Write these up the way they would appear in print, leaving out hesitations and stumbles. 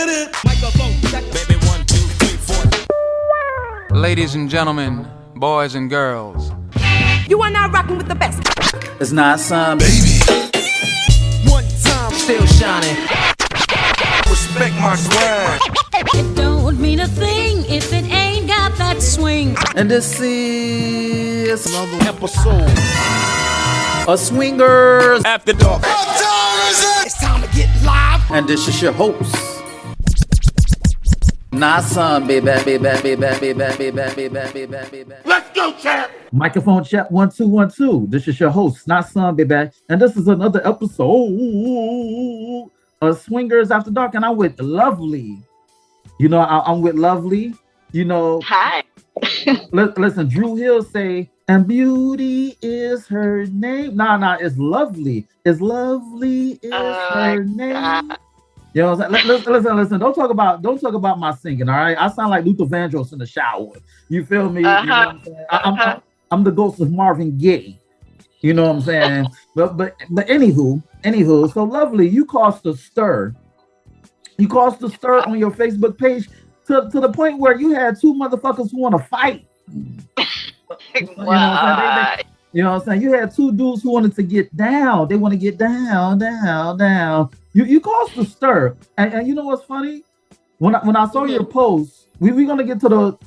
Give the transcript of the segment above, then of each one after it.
hit it. Microphone check. Baby, 1, 2, 3, 4. Ladies and gentlemen, boys and girls, you are now rocking with the best. It's not some Baby. One time. still shining. Respect my swag. It don't mean a thing if it ain't got that swing. and this is Another episode. a Swingers After dark. What time is it? It's time to get live. and this is your host. Not some baby. Let's go, champ. Microphone check 1 2 1 2. This is your host, Not Some Baby, and this is another episode of Swingers After Dark, and I'm with LuvLee. You know, I'm with LuvLee. You know, Hi. listen, Drew Hill say, and beauty is her name. Nah, it's LuvLee. It's LuvLee is her name. God. You know what I'm saying? Listen. Don't talk about my singing, all right? I sound like Luther Vandross in the shower. You feel me? You know what I'm saying? I'm the ghost of Marvin Gaye. You know what I'm saying? but anywho, so LuvLee, you caused a stir. You caused a stir on your Facebook page to the point where you had two motherfuckers who want to fight. What? You know what I'm saying? You had two dudes who wanted to get down. They want to get down. You caused a stir. And you know what's funny? When I saw your post, we're gonna get to the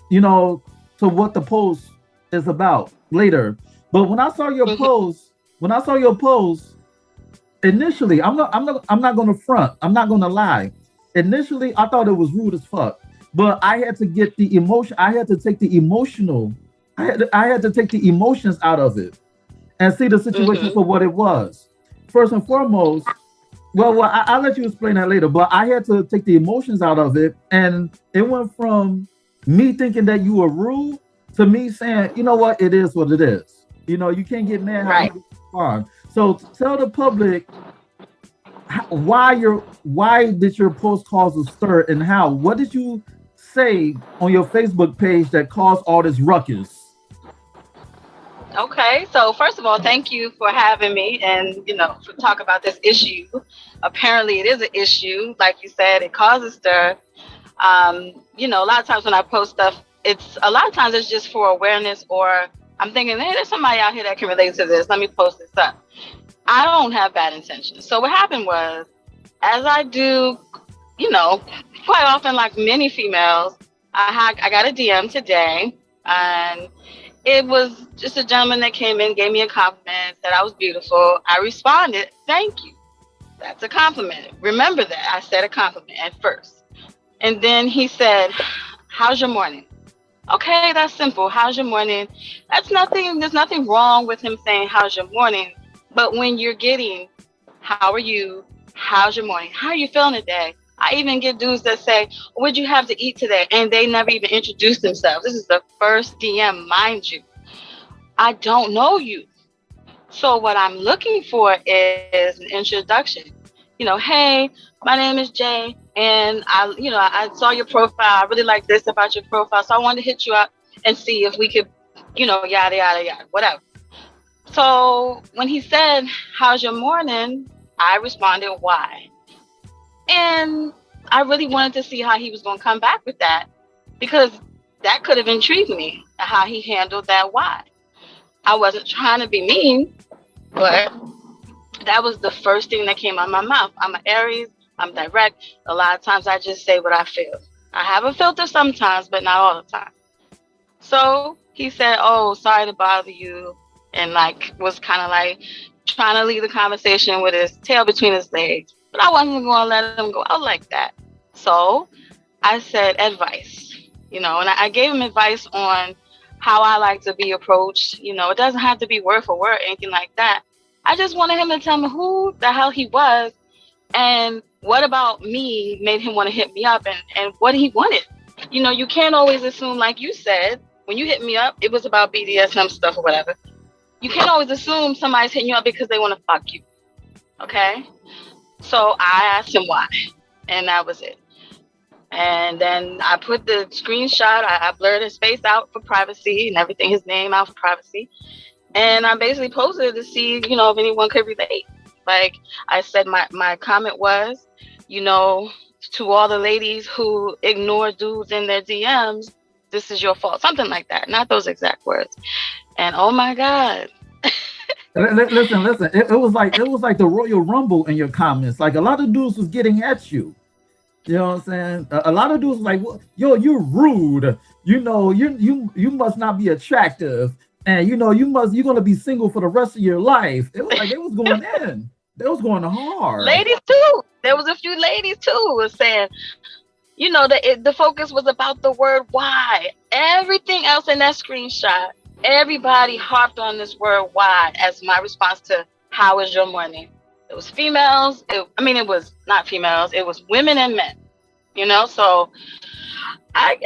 to what the post is about later. But when I saw your post, initially, I'm not gonna front. I'm not gonna lie. Initially, I thought it was rude as fuck. But I had to get the emotion. I had to take the emotional. I had to take the emotions out of it and see the situation for what it was. First and foremost, well, I'll let you explain that later, but I had to take the emotions out of it, and it went from me thinking that you were rude to me saying, you know what, it is what it is. You know, you can't get mad how you respond. So tell the public why did your post cause a stir and how? What did you say on your Facebook page that caused all this ruckus? Okay, so first of all, thank you for having me and, to talk about this issue. Apparently, it is an issue. Like you said, it causes stir. A lot of times when I post stuff, it's just for awareness, or I'm thinking, hey, there's somebody out here that can relate to this. Let me post this up. I don't have bad intentions. So what happened was, as I do, quite often, like many females, I got a DM today, and it was just a gentleman that came in, gave me a compliment, said I was beautiful. I responded, thank you. That's a compliment. Remember that. I said a compliment at first. And then he said, how's your morning? Okay, that's simple. How's your morning? There's nothing wrong with him saying, how's your morning? But when you're getting, how are you? How's your morning? How are you feeling today? I even get dudes that say, what'd you have to eat today? And they never even introduce themselves. This is the first DM, mind you. I don't know you. So what I'm looking for is an introduction. Hey, my name is Jay, and I saw your profile. I really like this about your profile. So I wanted to hit you up and see if we could, yada, yada, yada, whatever. So when he said, how's your morning? I responded, why? And I really wanted to see how he was going to come back with that, because that could have intrigued me, how he handled that why. I wasn't trying to be mean, but that was the first thing that came out of my mouth. I'm an Aries. I'm direct. A lot of times I just say what I feel. I have a filter sometimes, but not all the time. So he said, oh, sorry to bother you. And was kind of trying to leave the conversation with his tail between his legs. But I wasn't going to let him go out like that. So I said advice, and I gave him advice on how I like to be approached. It doesn't have to be word for word, anything like that. I just wanted him to tell me who the hell he was and what about me made him want to hit me up and what he wanted. You can't always assume, like you said, when you hit me up, it was about BDSM stuff or whatever. You can't always assume somebody's hitting you up because they want to fuck you. Okay? So I asked him why, and that was it. And then I put the screenshot, I blurred his face out for privacy and everything, his name out for privacy. And I basically posted to see, if anyone could relate. Like I said, my comment was, to all the ladies who ignore dudes in their DMs, this is your fault. Something like that. Not those exact words. And oh my God. Listen. It was like the Royal Rumble in your comments. Like a lot of dudes was getting at you. You know what I'm saying? A lot of dudes like, well, yo, you're rude. You know, you must not be attractive, and you know you're gonna be single for the rest of your life. It was like it was going in. They was going hard. Ladies too. There was a few ladies too who was saying, you know, the focus was about the word why. Everything else in that screenshot, everybody harped on this word why as my response to how is your morning. It was females. It was not females. It was women and men. You know, so I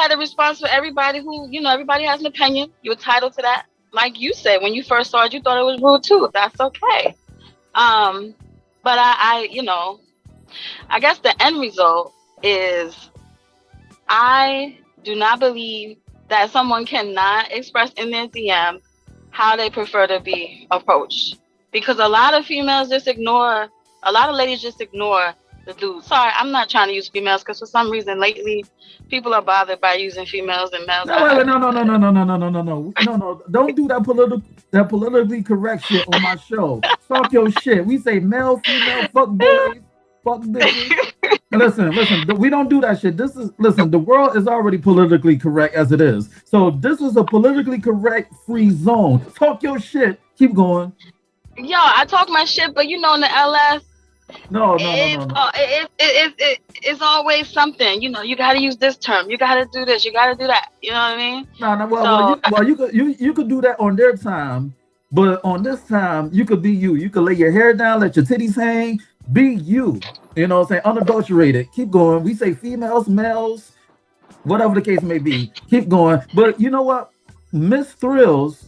had a response for everybody who, you know, everybody has an opinion. You're entitled to that. Like you said, when you first saw it, you thought it was rude too. That's okay. But I you know, I guess the end result is I do not believe that someone cannot express in their DM how they prefer to be approached. Because a lot of females just ignore, a lot of ladies just ignore the dudes. Sorry, I'm not trying to use females because for some reason lately people are bothered by using females and males. No. Don't do that politically correct shit on my show. Talk your shit. We say male, female, fuck boys, fuck bitches. Listen, we don't do that shit. The world is already politically correct as it is. So this is a politically correct free zone. Talk your shit. Keep going. Yo, I talk my shit, but you know, in the LS, no. It's always something. You know, you got to use this term. You got to do this. You got to do that. You know what I mean? You could do that on their time, but on this time, you could be you. You could lay your hair down, let your titties hang, be you. You know what I'm saying? Unadulterated. Keep going. We say females, males, whatever the case may be. Keep going. But you know what? Miss Thrills,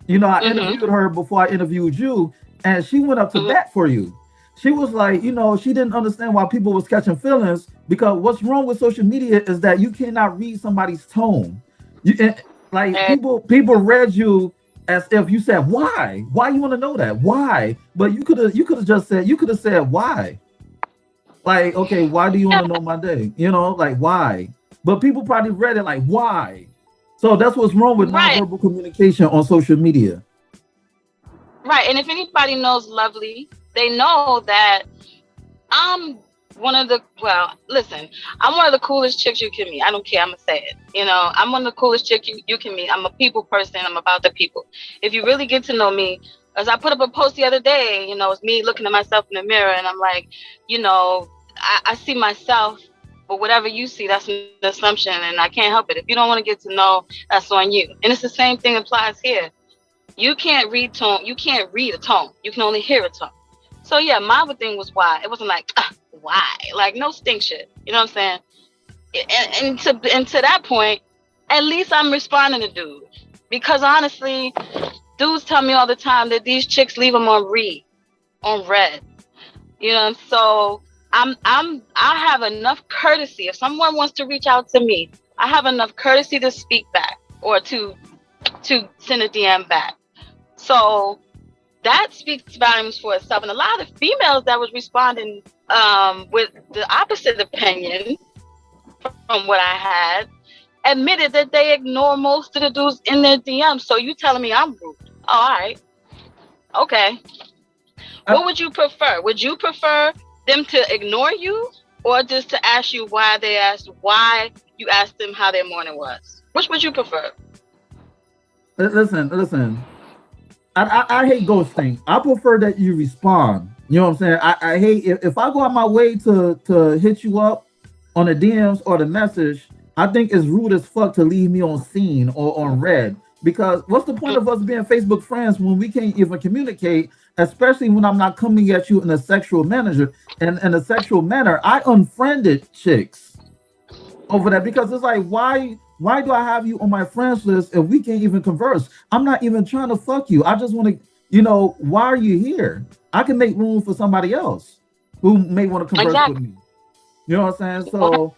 you know, I interviewed her before I interviewed you, and she went up to bat for you. She was like, you know, she didn't understand why people was catching feelings, because what's wrong with social media is that you cannot read somebody's tone. People read you as if you said why you want to know that why, but you could have said why, like, okay, why do you want to know my day, you know, like why, but people probably read it like why. So that's what's wrong with nonverbal communication on social media. Right. And if anybody knows LuvLee, they know that I'm one of the coolest chicks you can meet. I don't care. I'm going to say it. You know, I'm one of the coolest chicks you can meet. I'm a people person. I'm about the people. If you really get to know me, as I put up a post the other day, you know, it's me looking at myself in the mirror and I'm like, you know, I see myself, but whatever you see, that's an assumption and I can't help it. If you don't want to get to know, that's on you. And it's the same thing applies here. You can't read tone. You can't read a tone. You can only hear a tone. So yeah, my thing was why. It wasn't like, why? Like no stink shit. You know what I'm saying? And to that point, at least I'm responding to dudes. Because honestly, dudes tell me all the time that these chicks leave them on red. You know, so I have enough courtesy. If someone wants to reach out to me, I have enough courtesy to speak back or to send a DM back. So that speaks volumes for itself. And a lot of females that was responding with the opposite opinion from what I had admitted that they ignore most of the dudes in their DMs. So you telling me I'm rude? Oh, all right. Okay. What would you prefer? Would you prefer them to ignore you or just to ask you why you asked them how their morning was? Which would you prefer? Listen. I hate ghosting. I prefer that you respond. You know what I'm saying? I hate if I go out my way to hit you up on the DMs or the message. I think it's rude as fuck to leave me on scene or on red. Because what's the point of us being Facebook friends when we can't even communicate? Especially when I'm not coming at you in a sexual manner. And in a sexual manner, I unfriended chicks over that because it's like, why do I have you on my friends list if we can't even converse? I'm not even trying to fuck you. I just want to, you know, why are you here? I can make room for somebody else who may want to converse with me. You know what I'm saying?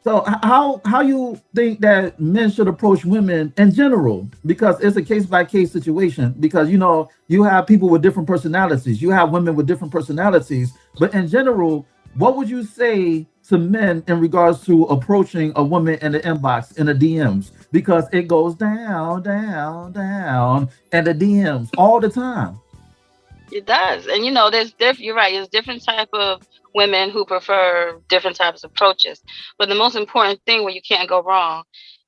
So how you think that men should approach women in general? Because it's a case by case situation. Because you know you have people with different personalities. You have women with different personalities. But in general, what would you say to men in regards to approaching a woman in the inbox in the DMs because it goes down, down, down, and the DMs all the time. It does. And you're right, there's different type of women who prefer different types of approaches. But the most important thing where you can't go wrong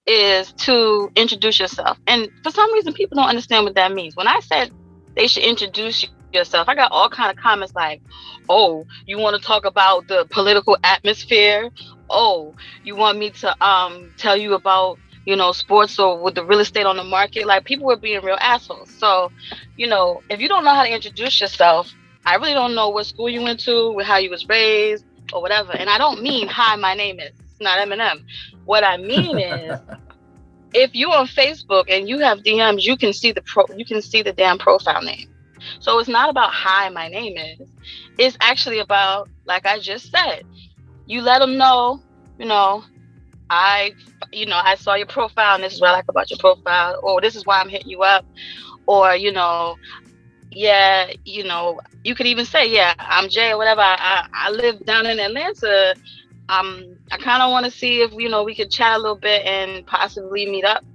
is to introduce yourself. And for some reason people don't understand what that means. When I said they should introduce yourself, I got all kind of comments like, oh, you want to talk about the political atmosphere? Oh, you want me to tell you about sports or with the real estate on the market? Like, people were being real assholes. So, if you don't know how to introduce yourself, I really don't know what school you went to, how you was raised, or whatever. And I don't mean, hi, my name is. It's not Eminem. What I mean is, if you on Facebook and you have DMs, you can see the damn profile name. So it's not about hi, my name is. It's actually about, like I just said, you let them know, I saw your profile and this is what I like about your profile, or this is why I'm hitting you up, or you could even say, yeah, I'm Jay or whatever. I live down in Atlanta. I kind of want to see if we could chat a little bit and possibly meet up.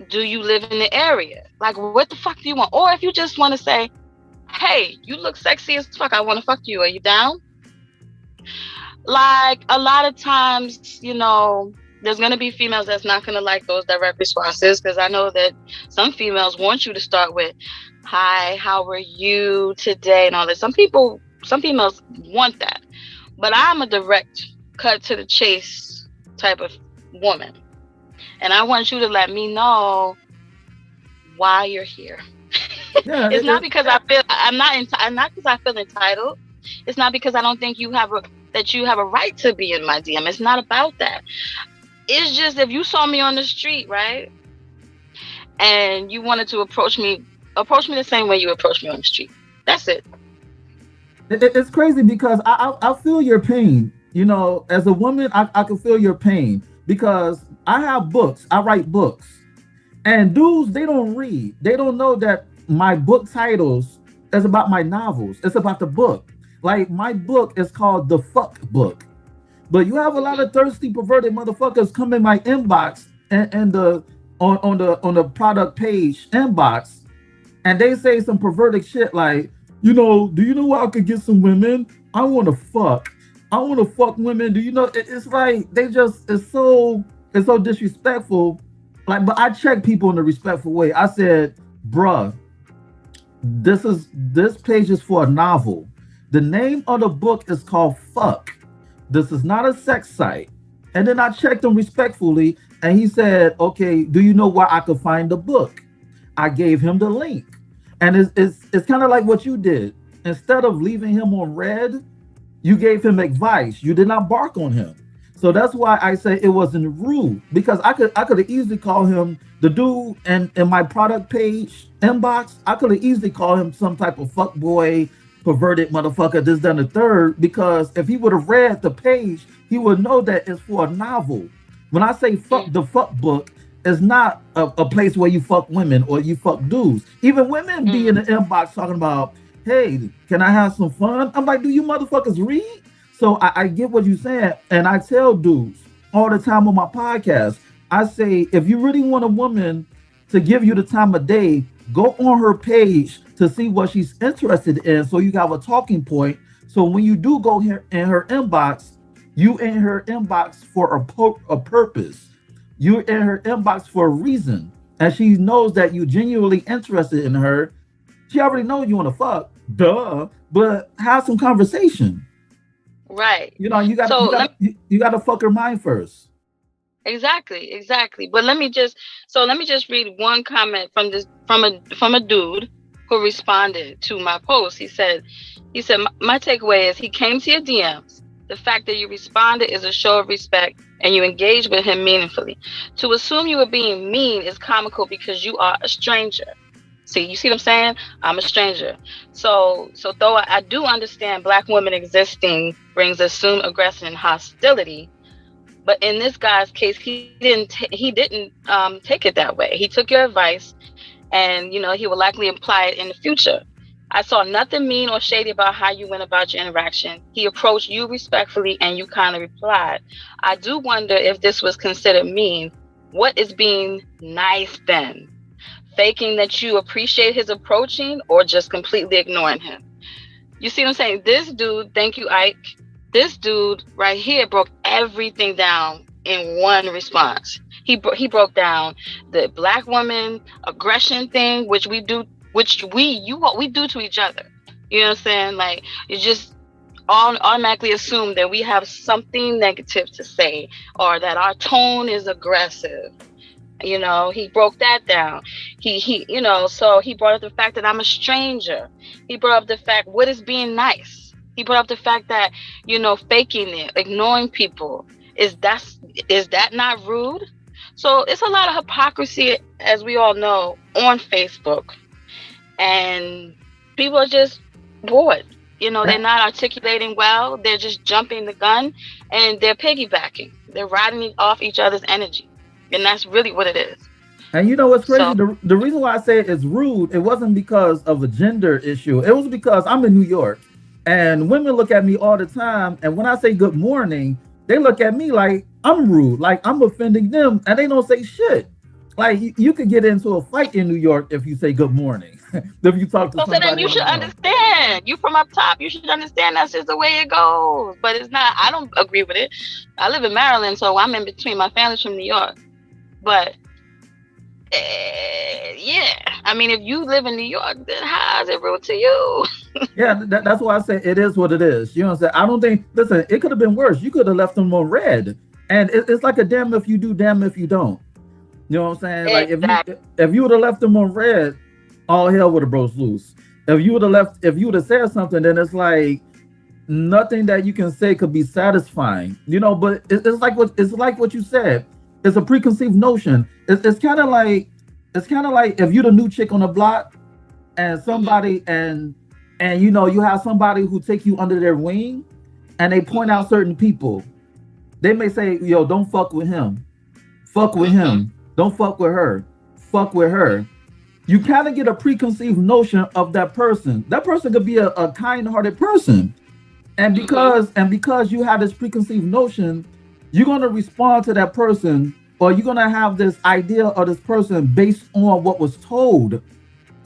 Do you live in the area? Like, what the fuck do you want? Or if you just want to say, hey, you look sexy as fuck, I want to fuck you. Are you down? Like, a lot of times, there's going to be females that's not going to like those direct responses, because I know that some females want you to start with, hi, how are you today, and all that. Some females want that. But I'm a direct, cut to the chase type of woman. And I want you to let me know why you're here. Yeah, it's not because I feel not because I feel entitled. It's not because I don't think you have a right to be in my DM. It's not about that. It's just, if you saw me on the street, right, and you wanted to approach me the same way you approach me on the street. That's it. It's crazy because I feel your pain. As a woman, I can feel your pain because I have books. I write books. And dudes, they don't read. They don't know that my book titles is about my novels. It's about the book. Like, my book is called The Fuck Book. But you have a lot of thirsty, perverted motherfuckers come in my inbox and on the product page inbox, and they say some perverted shit like, do you know where I could get some women? I want to fuck women. Do you know? It's like they just it's so disrespectful. Like, but I check people in a respectful way. I said, bruh, this page is for a novel. The name of the book is called Fuck. This is not a sex site. And then I checked him respectfully, and he said, okay, do you know where I could find the book? I gave him the link. And it's kind of like what you did. Instead of leaving him on red, you gave him advice. You did not bark on him. So that's why I say it wasn't rude, because I could have easily called him the dude in my product page inbox. I could have easily called him some type of fuck boy, perverted motherfucker, this, that, and the third, because if he would have read the page, he would know that it's for a novel. When I say fuck, the fuck book is not a place where you fuck women or you fuck dudes. Even women be in the inbox talking about, hey, can I have some fun? I'm like, do you motherfuckers read? So I get what you're saying. And I tell dudes all the time on my podcast, I say, if you really want a woman to give you the time of day, go on her page to see what she's interested in, so you have a talking point. So when you do go here in her inbox, you in her inbox for a purpose. You're in her inbox for a reason. And she knows that you genuinely interested in her. She already knows you want to fuck, duh, but have some conversation. Right. You gotta fuck her mind first. Exactly. But let me just read one comment from a dude who responded to my post. He said, my takeaway is he came to your DMs. The fact that you responded is a show of respect and you engaged with him meaningfully. To assume you were being mean is comical because you are a stranger. See, you see what I'm saying? I'm a stranger. So though I do understand Black women existing brings assumed aggression and hostility, but in this guy's case, he didn't take it that way. He took your advice, and he will likely apply it in the future. I saw nothing mean or shady about how you went about your interaction. He approached you respectfully and you kind of replied. I do wonder if this was considered mean. What is being nice then? Faking that you appreciate his approaching or just completely ignoring him? You see what I'm saying? This dude, thank you, Ike. This dude right here broke everything down in one response. He broke down the black woman aggression thing, which we do to each other. You know what I'm saying? Like, you just automatically assume that we have something negative to say or that our tone is aggressive. You know, he broke that down. He you know, so he brought up the fact that I'm a stranger. He brought up the fact, what is being nice? He brought up the fact that, you know, faking it, ignoring people. Is that not rude? So it's a lot of hypocrisy, as we all know, on Facebook. And people are just bored. You know, they're not articulating well. They're just jumping the gun and they're piggybacking. They're riding off each other's energy. And that's really what it is. And you know what's crazy? So, The reason why I say it's rude, it wasn't because of a gender issue. It was because I'm in New York and women look at me all the time. And when I say good morning, they look at me like I'm rude, like I'm offending them, and they don't say shit. Like you could get into a fight in New York if you say good morning. If you talk to somebody. so then you should understand. You from up top, you should understand that's just the way it goes. But it's not. I don't agree with it. I live in Maryland, so I'm in between. My family's from New York. But yeah, I mean, if you live in New York, then how is it rude to you? Yeah, that's why I say it is what it is. You know what I'm saying? I don't think, listen, it could have been worse. You could have left them on red. And it's like a damn if you do, damn if you don't. You know what I'm saying? Exactly. Like if you would have left them on red, all hell would have broke loose. If you would have said something, then it's like nothing that you can say could be satisfying. You know, but it's like what you said. It's a preconceived notion. It's kind of like if you're the new chick on the block and somebody and you know you have somebody who take you under their wing and they point out certain people. They may say, yo, don't fuck with him. Fuck with him. Don't fuck with her. Fuck with her. You kind of get a preconceived notion of that person. That person could be a kind-hearted person. And because you have this preconceived notion, you're going to respond to that person, or you're going to have this idea of this person based on what was told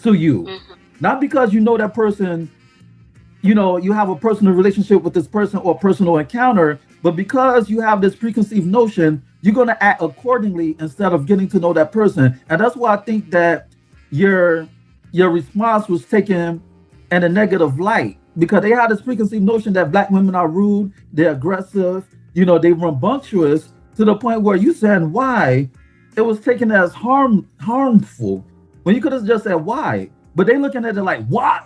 to you. Not because you know that person, you know, you have a personal relationship with this person or personal encounter, but because you have this preconceived notion, you're going to act accordingly instead of getting to know that person. And that's why I think that your response was taken in a negative light, because they had this preconceived notion that black women are rude, they're aggressive, you know, they rambunctious, to the point where you said why, it was taken as harmful, when you could have just said why. But they looking at it like, why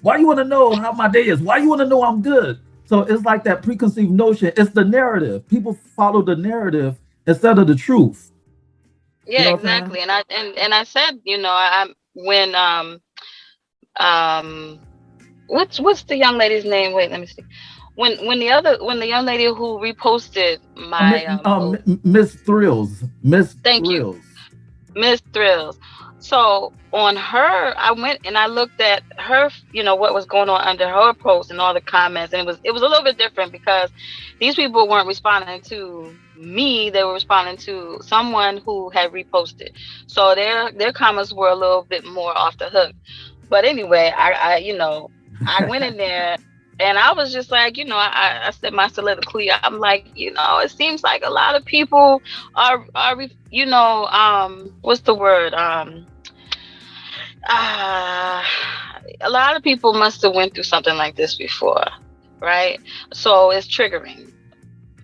you want to know how my day is? Why you want to know I'm good? So it's like that preconceived notion. It's the narrative. People follow the narrative instead of the truth. Yeah, You know exactly. And I said, you know, I when what's the young lady's name? Wait, let me see. When the young lady who reposted my Miss Thrills. Thank you. Miss Thrills. So on her, I went and I looked at her, you know, what was going on under her post and all the comments, and it was a little bit different because these people weren't responding to me; they were responding to someone who had reposted. So their comments were a little bit more off the hook. But anyway, I you know, I went in there. And I was just like, you know, I said my soliloquy. I'm like, you know, it seems like a lot of people are you know, what's the word? A lot of people must have went through something like this before, right? So it's triggering,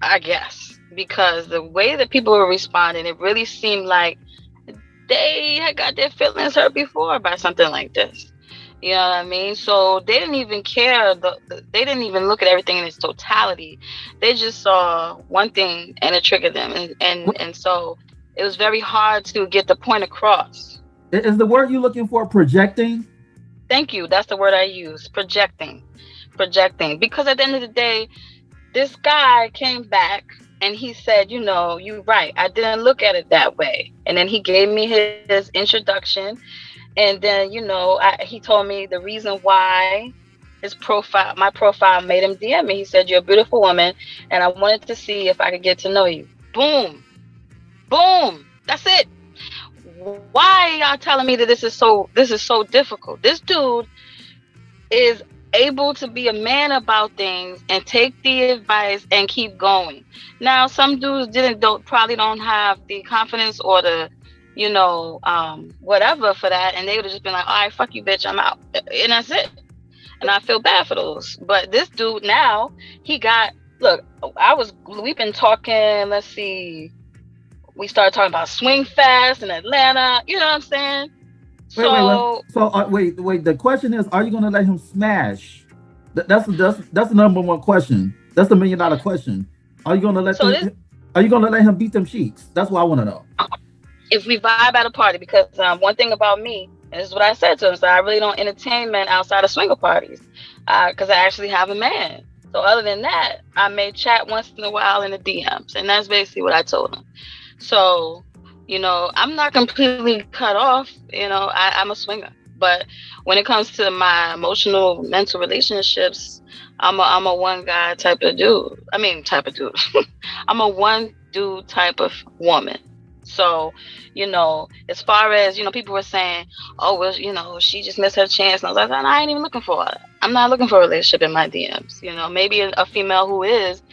I guess, because the way that people were responding, it really seemed like they had got their feelings hurt before by something like this. You know what I mean? So they didn't even care. They didn't even look at everything in its totality. They just saw one thing and it triggered them. And so it was very hard to get the point across. Is the word you're looking for projecting? Thank you. That's the word I use. Projecting. Because at the end of the day, this guy came back and he said, you know, you're right. I didn't look at it that way. And then he gave me his introduction. And then, he told me the reason why my profile made him DM me. He said, "You're a beautiful woman, and I wanted to see if I could get to know you." Boom, boom. That's it. Why y'all telling me that this is so difficult? This dude is able to be a man about things and take the advice and keep going. Now, some dudes probably don't have the confidence or the, whatever for that, and they would have just been like, "All right, fuck you, bitch, I'm out," and that's it. And I feel bad for those. But this dude now, look, we've been talking. Let's see, we started talking about Swing Fest in Atlanta. You know what I'm saying? Wait. The question is, are you gonna let him smash? That's the number one question. That's the $1 million question. Are you gonna let him beat them cheeks? That's what I want to know. If we vibe at a party, because one thing about me, and this is what I said to him, so I really don't entertain men outside of swinger parties, because I actually have a man. So other than that, I may chat once in a while in the DMs, and that's basically what I told him. So, I'm not completely cut off. I'm a swinger, but when it comes to my emotional, mental relationships, I'm a one guy type of dude. I'm a one dude type of woman. So, as far as, people were saying, "Oh, well, she just missed her chance." And I was like, "I ain't even looking for it. I'm not looking for a relationship in my DMs." Maybe a female who is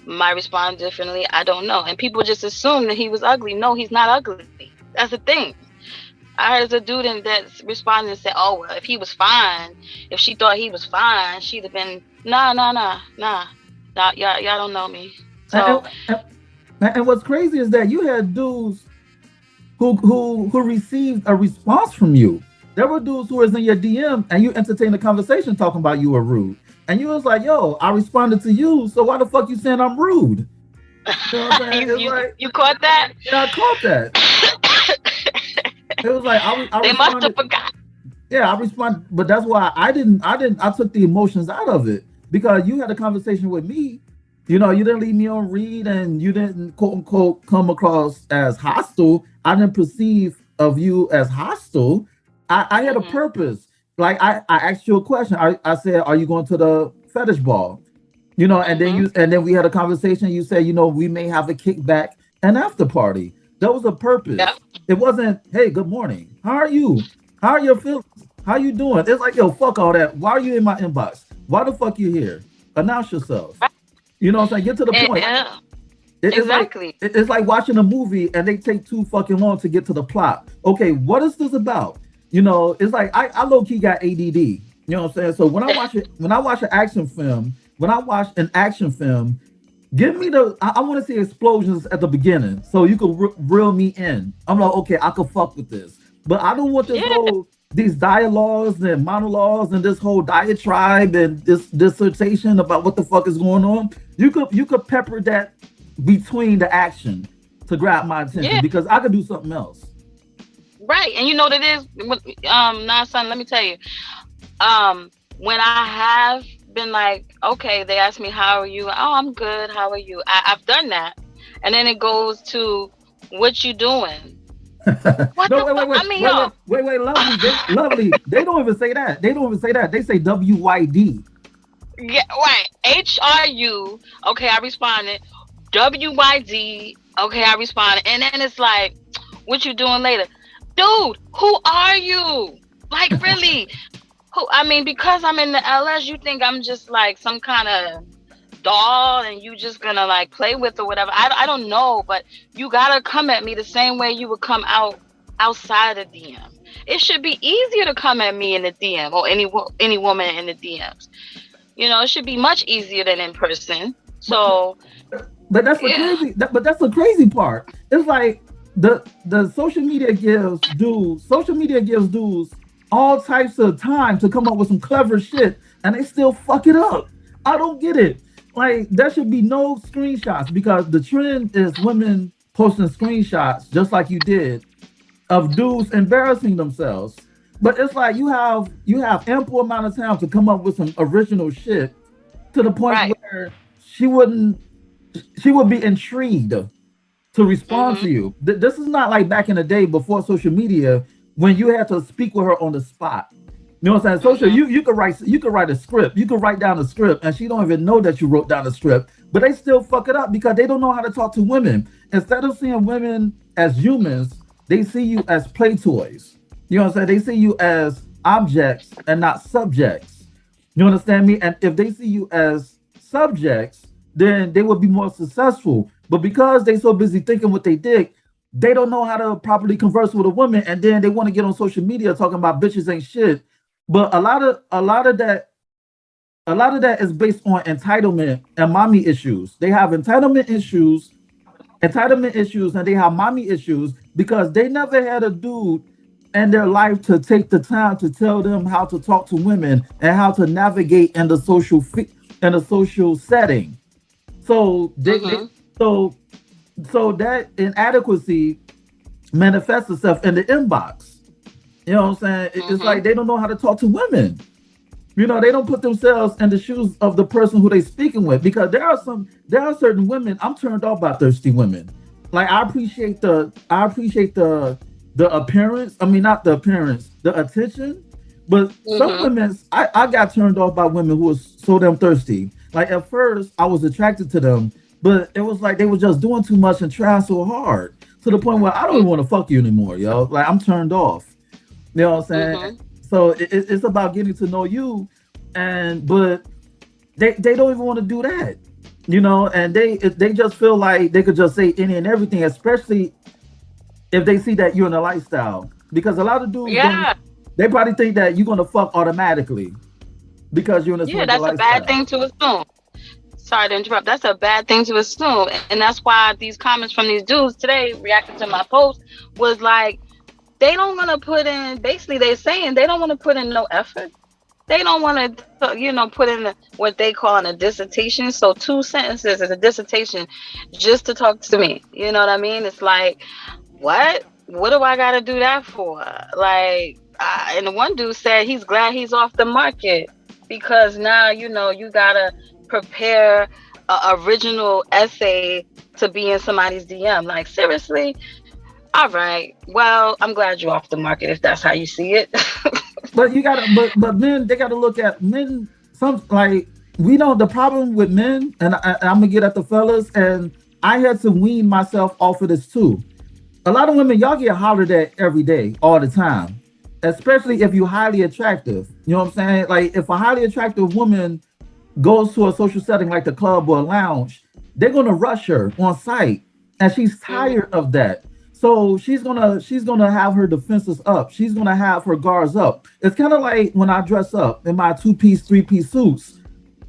might respond differently. I don't know. And people just assume that he was ugly. No, he's not ugly. That's the thing. I heard a dude that responded and said, "Oh, well, if he was fine, if she thought he was fine, she'd have been, nah. Y'all don't know me." So, and what's crazy is that you had dudes who received a response from you. There were dudes who was in your DM and you entertained a conversation talking about you were rude. And you was like, "Yo, I responded to you, so why the fuck you saying I'm rude?" You know what I'm saying? You caught that? Yeah, I caught that. It was like they must have forgot. Yeah, I responded, but that's why I took the emotions out of it, because you had a conversation with me. You didn't leave me on read, and you didn't quote unquote come across as hostile. I didn't perceive of you as hostile. I had a purpose. Like I asked you a question. I said, "Are you going to the fetish ball?" And then we had a conversation. You said, "We may have a kickback and after party." That was a purpose. Yep. It wasn't, "Hey, good morning. How are you? How are your feelings? How you doing?" It's like, "Yo, fuck all that. Why are you in my inbox? Why the fuck you here? Announce yourself." You know what I'm saying? Get to the point. Exactly. It's like watching a movie and they take too fucking long to get to the plot. Okay, what is this about? It's like I low key got ADD. You know what I'm saying? So when I watch an action film, give me I want to see explosions at the beginning so you can reel me in. I'm like, okay, I could fuck with this, but I don't want these dialogues and monologues and this whole diatribe and this dissertation about what the fuck is going on. You could pepper that between the action to grab my attention, because I could do something else. Right. And you know what it is? Nah, son, let me tell you. When I have been like, okay, they ask me, "How are you?" "Oh, I'm good. How are you?" I've done that. And then it goes to, "What you doing?" What no, the wait, fuck? wait, LuvLee. They don't even say that. They say WYD. Yeah, right. HRU. Okay, I responded. WYD. Okay, I responded. And then it's like, "What you doing later?" Dude, who are you? Like, really? Because I'm in the LS, you think I'm just like some kind of doll and you just gonna like play with or whatever. I don't know, but you gotta come at me the same way you would come outside the DM. It should be easier to come at me in the DM or any woman in the DMs. It should be much easier than in person. So, but that's the crazy. But that's the crazy part. It's like the social media gives dudes all types of time to come up with some clever shit, and they still fuck it up. I don't get it. Like, there should be no screenshots, because the trend is women posting screenshots just like you did of dudes embarrassing themselves. But it's like you have ample amount of time to come up with some original shit, to the point where she would be intrigued to respond to you. This is not like back in the day before social media, when you had to speak with her on the spot. You know what I'm saying? Social, you could write a script. You could write down a script, and she don't even know that you wrote down a script. But they still fuck it up because they don't know how to talk to women. Instead of seeing women as humans, they see you as play toys. You know what I'm saying? They see you as objects and not subjects. You understand me? And if they see you as subjects, then they will be more successful. But because they so busy thinking what they did, they don't know how to properly converse with a woman, and then they want to get on social media talking about bitches ain't shit. But a lot of that is based on entitlement and mommy issues. They have entitlement issues, and they have mommy issues because they never had a dude in their life to take the time to tell them how to talk to women and how to navigate in the in a social setting. So so so that inadequacy manifests itself in the inbox. You know what I'm saying? It's like they don't know how to talk to women. You know, they don't put themselves in the shoes of the person who they speaking with because there are certain women I'm turned off by thirsty women. Like I appreciate the appearance. I mean not the appearance, the attention. But some women I got turned off by women who was so damn thirsty. Like at first I was attracted to them, but it was like they were just doing too much and trying so hard to the point where I don't even want to fuck you anymore, yo. Like I'm turned off. You know what I'm saying? So it's about getting to know you, but they don't even want to do that, you know. And they just feel like they could just say any and everything, especially if they see that you're in a lifestyle. Because a lot of dudes, they probably think that you're gonna fuck automatically because you're in a certain that's a lifestyle. bad thing to assume. Sorry to interrupt. That's a bad thing to assume, and that's why these comments from these dudes today reacting to my post was like, they don't want to put in, basically they're saying they don't want to put in no effort. They don't want to, put in what they call in a dissertation. So 2 sentences is a dissertation just to talk to me. You know what I mean? It's like, what do I got to do that for? Like, and the one dude said he's glad he's off the market because now, you got to prepare a original essay to be in somebody's DM. Like, seriously? All right. Well, I'm glad you're off the market if that's how you see it. But you gotta, but men, they gotta look at men. Some like we know the problem with men, and I'm gonna get at the fellas, and I had to wean myself off of this too. A lot of women, y'all get hollered at every day, all the time, especially if you're highly attractive. You know what I'm saying? Like if a highly attractive woman goes to a social setting like the club or a lounge, they're gonna rush her on sight, and she's tired of that. So she's gonna have her defenses up. She's gonna have her guards up. It's kind of like when I dress up in my 2-piece, 3-piece suits.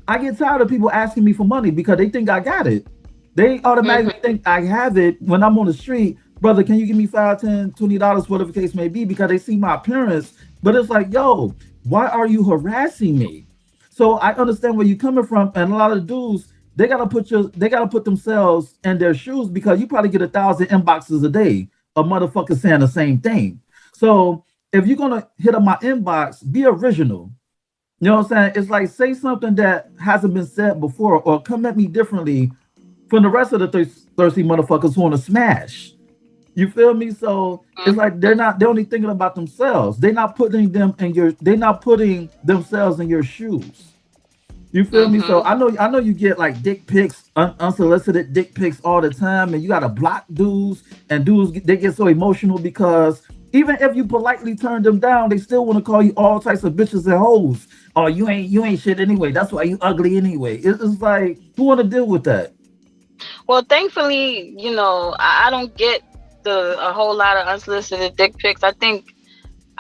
I get tired of people asking me for money because they think I got it. They automatically think I have it when I'm on the street. Brother, can you give me $5, $10, $20, whatever the case may be, because they see my appearance. But it's like, yo, why are you harassing me? So I understand where you're coming from, and a lot of dudes, they gotta put themselves in their shoes because you probably get 1,000 inboxes a day of motherfuckers saying the same thing. So if you're gonna hit up my inbox, be original. You know what I'm saying? It's like say something that hasn't been said before, or come at me differently from the rest of the thirsty motherfuckers who want to smash. You feel me? So it's like they're only thinking about themselves. They're not putting themselves in your shoes. You feel me? So I know you get like dick pics, unsolicited dick pics all the time, and you gotta block dudes, and dudes they get so emotional because even if you politely turn them down, they still want to call you all types of bitches and hoes. Oh, you ain't shit anyway. That's why you ugly anyway. It's like, who want to deal with that? Well, thankfully, I don't get a whole lot of unsolicited dick pics. I think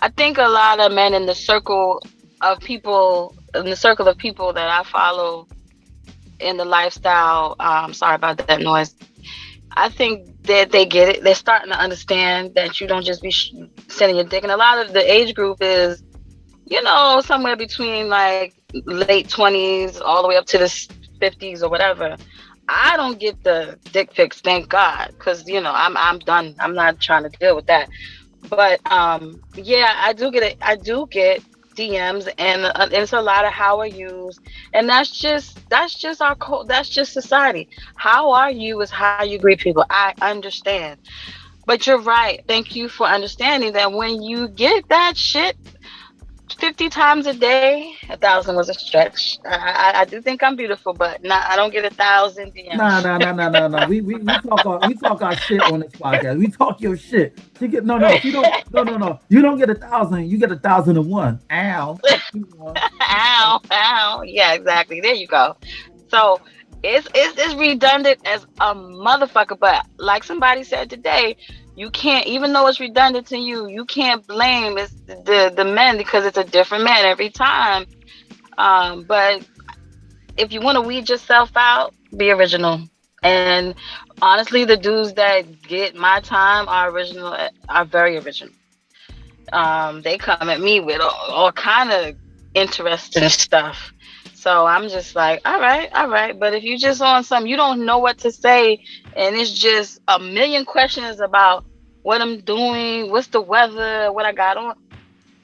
a lot of men in the circle of people that I follow in the lifestyle, sorry about that noise. I think that they get it. They're starting to understand that you don't just be sending your dick. And a lot of the age group is, somewhere between like late 20s all the way up to the 50s or whatever. I don't get the dick pics, thank God, because I'm done. I'm not trying to deal with that. But yeah, I do get it. I do get DMs, and it's a lot of how are yous, and that's just our code. That's just society. How are you is how you greet people. I understand. But you're right. Thank you for understanding that when you get that shit 50 times a day, 1,000 was a stretch. I do think I'm beautiful, but not, I don't get 1,000 Nah, DMs. nah, nah, nah, nah, nah. We talk our shit on this podcast. We talk your shit. She get no. She don't. No. You don't get 1,000. You get 1,001. Ow. Ow, ow. Yeah, exactly. There you go. So it's redundant as a motherfucker. But like somebody said today, you can't, even though it's redundant to you, you can't blame the men because it's a different man every time. But if you want to weed yourself out, be original. And honestly, the dudes that get my time are original, are very original. They come at me with all kind of interesting stuff. So I'm just like, all right, all right. But if you just on some, you don't know what to say, and it's just a million questions about what I'm doing, what's the weather, what I got on.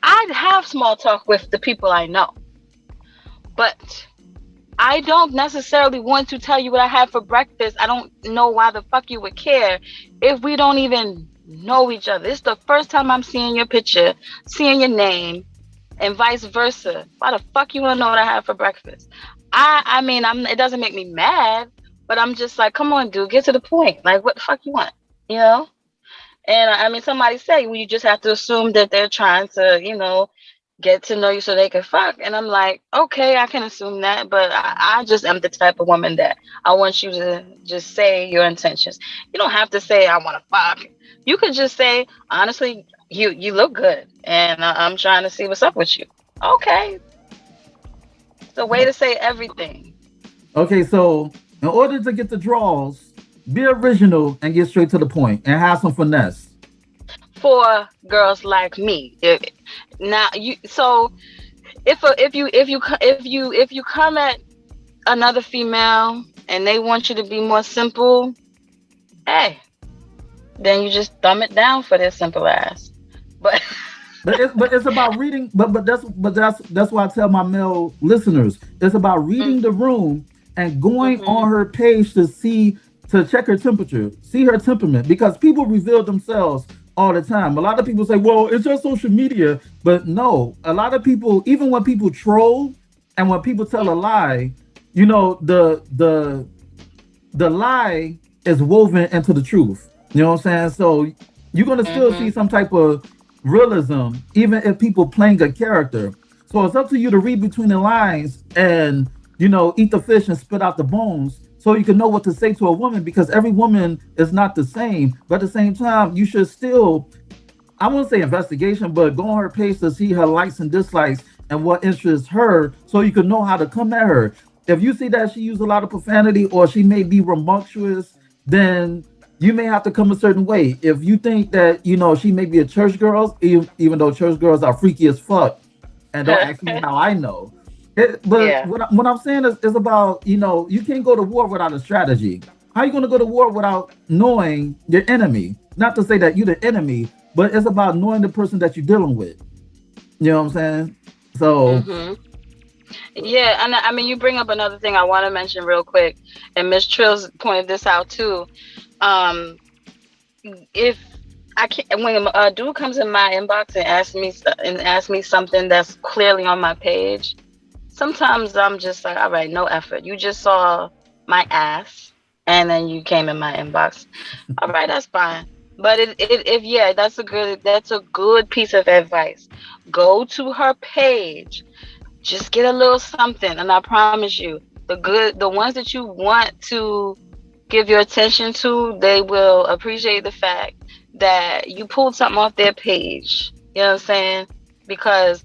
I'd have small talk with the people I know, but I don't necessarily want to tell you what I had for breakfast. I don't know why the fuck you would care if we don't even know each other. It's the first time I'm seeing your picture, seeing your name, and vice versa. Why the fuck you want to know what I had for breakfast? I mean, it doesn't make me mad, but I'm just like, come on, dude, get to the point. Like, what the fuck you want? You know? And I mean, somebody say, well, you just have to assume that they're trying to, get to know you so they can fuck. And I'm like, okay, I can assume that, but I just am the type of woman that I want you to just say your intentions. You don't have to say I want to fuck. You could just say, honestly, you look good, and I'm trying to see what's up with you. Okay, it's a way to say everything. Okay, so in order to get the draws, be original and get straight to the point and have some finesse. For girls like me, now you so if you come at another female and they want you to be more simple, hey, then you just dumb it down for their simple ass. But But it's about reading. But that's why I tell my male listeners it's about reading the room and going mm-hmm. on her page to check her temperature, see her temperament, because people reveal themselves all the time. A lot of people say, "Well, it's just social media," but no, a lot of people, even when people troll and when people tell a lie, the lie is woven into the truth. You know what I'm saying? So you're gonna still see some type of realism, even if people playing a character. So it's up to you to read between the lines and eat the fish and spit out the bones, so you can know what to say to a woman, because every woman is not the same. But at the same time, you should still, I won't say investigation, but go on her page to see her likes and dislikes and what interests her, so you can know how to come at her. If you see that she used a lot of profanity or she may be rambunctious, then you may have to come a certain way. If you think that she may be a church girl, even though church girls are freaky as fuck, and don't ask me how I know. But Yeah. what I'm saying is about you can't go to war without a strategy. How you going to go to war without knowing your enemy? Not to say that you're the enemy, but it's about knowing the person that you're dealing with. You know what I'm saying? So hmm Yeah, and I mean, you bring up another thing I want to mention real quick, and Miss Trills pointed this out too. Um, if I can't, when a dude comes in my inbox and asks me something that's clearly on my page, sometimes I'm just like, all right, no effort. You just saw my ass, and then you came in my inbox. All right, that's fine. But if yeah, that's a good piece of advice. Go to her page, just get a little something, and I promise you, the ones that you want to give your attention to, they will appreciate the fact that you pulled something off their page. You know what I'm saying? Because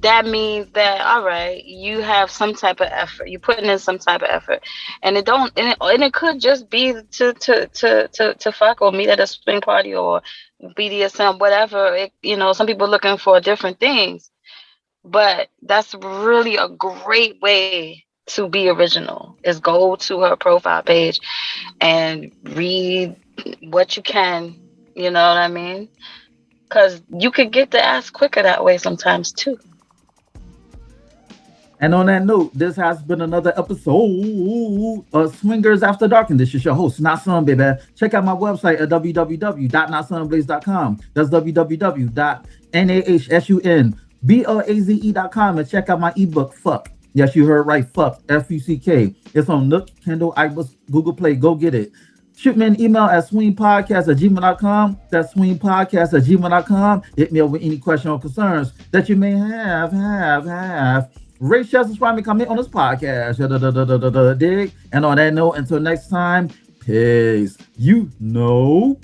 that means that, all right, you have some type of effort. You're putting in some type of effort, and it could just be to fuck or meet at a swing party or BDSM, whatever. Some people are looking for different things, but that's really a great way to be original. Is go to her profile page and read what you can. You know what I mean? Because you could get the ass quicker that way sometimes too. And on that note, this has been another episode of Swingers After Dark. And this is your host, Nasun, baby. Check out my website at www.nasunblaze.com. That's www.nahsunblaze.com. And check out my ebook, Fuck. Yes, you heard right, Fuck, F-U-C-K. It's on Nook, Kindle, iBooks, Google Play. Go get it. Shoot me an email at swingpodcast@gmail.com. That's swingpodcast@gmail.com. Hit me up with any question or concerns that you may have. Rate, share, subscribe, and comment on this podcast. Dig. And on that note, until next time, peace. You know.